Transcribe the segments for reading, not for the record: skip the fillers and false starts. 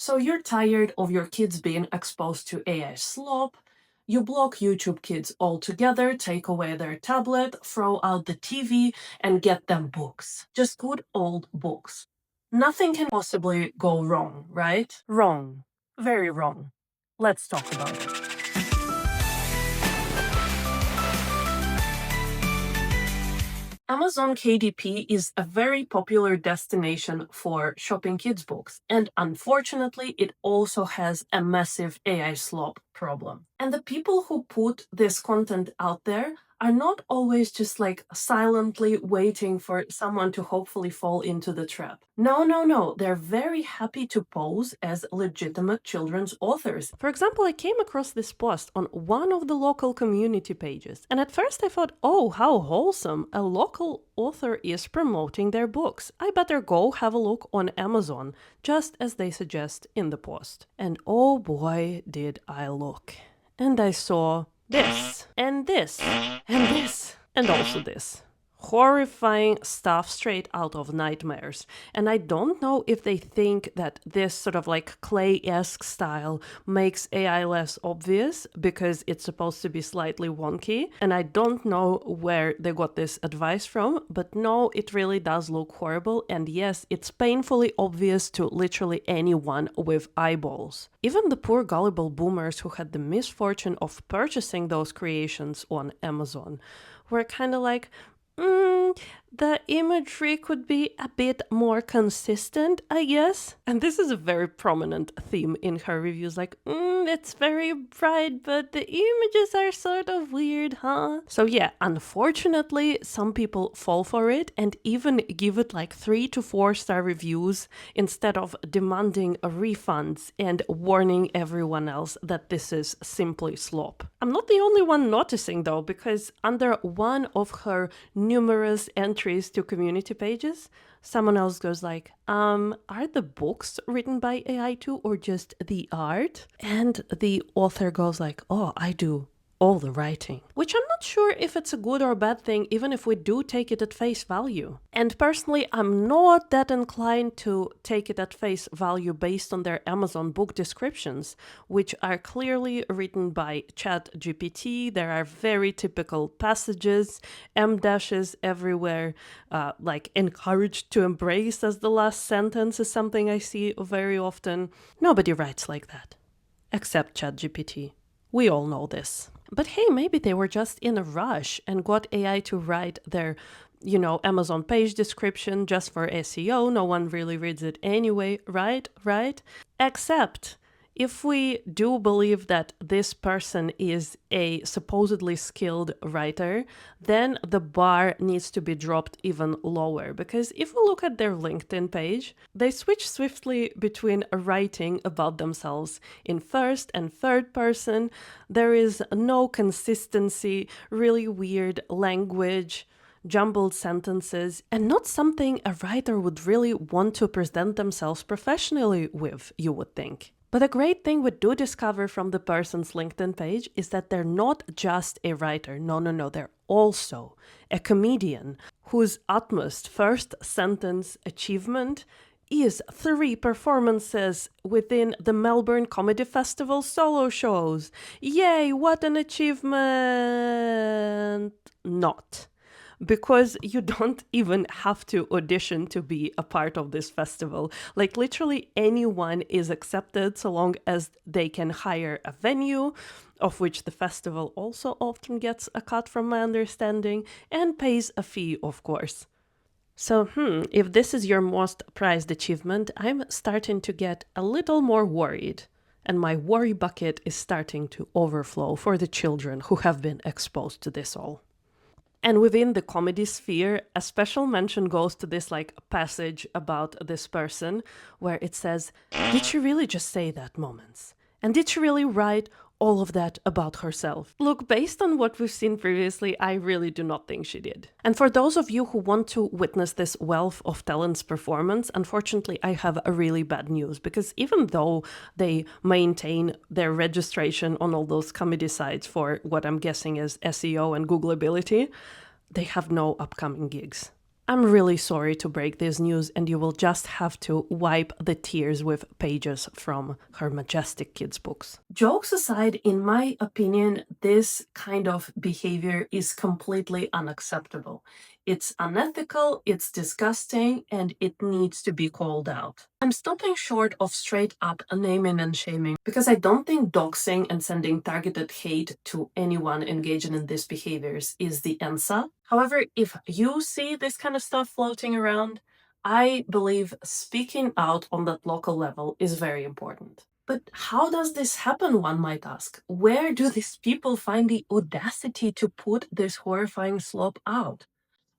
So you're tired of your kids being exposed to AI slop, you block YouTube kids altogether, take away their tablet, throw out the TV, and get them books. Just good old books. Nothing can possibly go wrong, right? Wrong. Very wrong. Let's talk about it. Amazon KDP is a very popular destination for shopping kids' books, and unfortunately, it also has a massive AI slop problem. And the people who put this content out there are not always just like silently waiting for someone to hopefully fall into the trap. No. They're very happy to pose as legitimate children's authors. For example, I came across this post on one of the local community pages, and at first I thought, oh, how wholesome, a local author is promoting their books. I better go have a look on Amazon, just as they suggest in the post. And oh boy, did I look. And I saw this, and this, and this, and also this. Horrifying stuff straight out of nightmares. And I don't know if they think that this sort of like clay-esque style makes AI less obvious because it's supposed to be slightly wonky. And I don't know where they got this advice from, but no, it really does look horrible. And yes, it's painfully obvious to literally anyone with eyeballs. Even the poor gullible boomers who had the misfortune of purchasing those creations on Amazon were kind of like, the imagery could be a bit more consistent, I guess. And this is a very prominent theme in her reviews, like, it's very bright, but the images are sort of weird, huh? So yeah, unfortunately, some people fall for it and even give it like 3 to 4 star reviews instead of demanding refunds and warning everyone else that this is simply slop. I'm not the only one noticing though, because under one of her numerous entries to community pages, someone else goes like, are the books written by AI too or just the art? And the author goes like, oh, I do all the writing. Which I'm not sure if it's a good or bad thing, even if we do take it at face value. And personally, I'm not that inclined to take it at face value based on their Amazon book descriptions, which are clearly written by ChatGPT. There are very typical passages, M-dashes everywhere, like encouraged to embrace as the last sentence is something I see very often. Nobody writes like that, except ChatGPT. We all know this. But hey, maybe they were just in a rush and got AI to write their, Amazon page description just for SEO. No one really reads it anyway, right? Except if we do believe that this person is a supposedly skilled writer, then the bar needs to be dropped even lower. Because if we look at their LinkedIn page, they switch swiftly between writing about themselves in first and third person. There is no consistency, really weird language, jumbled sentences, and not something a writer would really want to present themselves professionally with, you would think. But a great thing we do discover from the person's LinkedIn page is that they're not just a writer. No, they're also a comedian whose utmost first sentence achievement is 3 performances within the Melbourne Comedy Festival solo shows. Yay, what an achievement! Not. Because you don't even have to audition to be a part of this festival. Like literally anyone is accepted so long as they can hire a venue, of which the festival also often gets a cut from my understanding, and pays a fee, of course. So, if this is your most prized achievement, I'm starting to get a little more worried. And my worry bucket is starting to overflow for the children who have been exposed to this all. And within the comedy sphere, a special mention goes to this like passage about this person where it says, did she really just say that, Moments? And did she really write all of that about herself? Look, based on what we've seen previously, I really do not think she did. And for those of you who want to witness this wealth of talent's performance, unfortunately, I have a really bad news, because even though they maintain their registration on all those comedy sites for what I'm guessing is SEO and Googleability, they have no upcoming gigs. I'm really sorry to break this news, and you will just have to wipe the tears with pages from Her Majestic Kids books. Jokes aside, in my opinion, this kind of behavior is completely unacceptable. It's unethical, it's disgusting, and it needs to be called out. I'm stopping short of straight up naming and shaming because I don't think doxing and sending targeted hate to anyone engaging in these behaviors is the answer. However, if you see this kind of stuff floating around, I believe speaking out on that local level is very important. But how does this happen, one might ask? Where do these people find the audacity to put this horrifying slop out?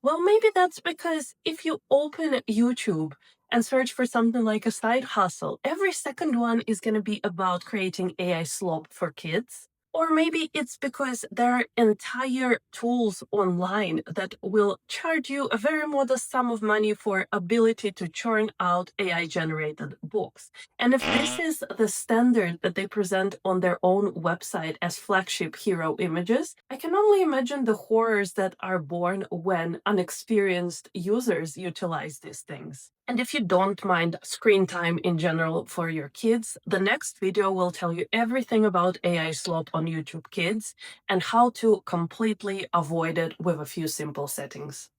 Well, maybe that's because if you open YouTube and search for something like a side hustle, every second one is going to be about creating AI slop for kids. Or maybe it's because there are entire tools online that will charge you a very modest sum of money for ability to churn out AI generated books. And if this is the standard that they present on their own website as flagship hero images, I can only imagine the horrors that are born when unexperienced users utilize these things. And if you don't mind screen time in general for your kids, the next video will tell you everything about AI slop on YouTube Kids and how to completely avoid it with a few simple settings.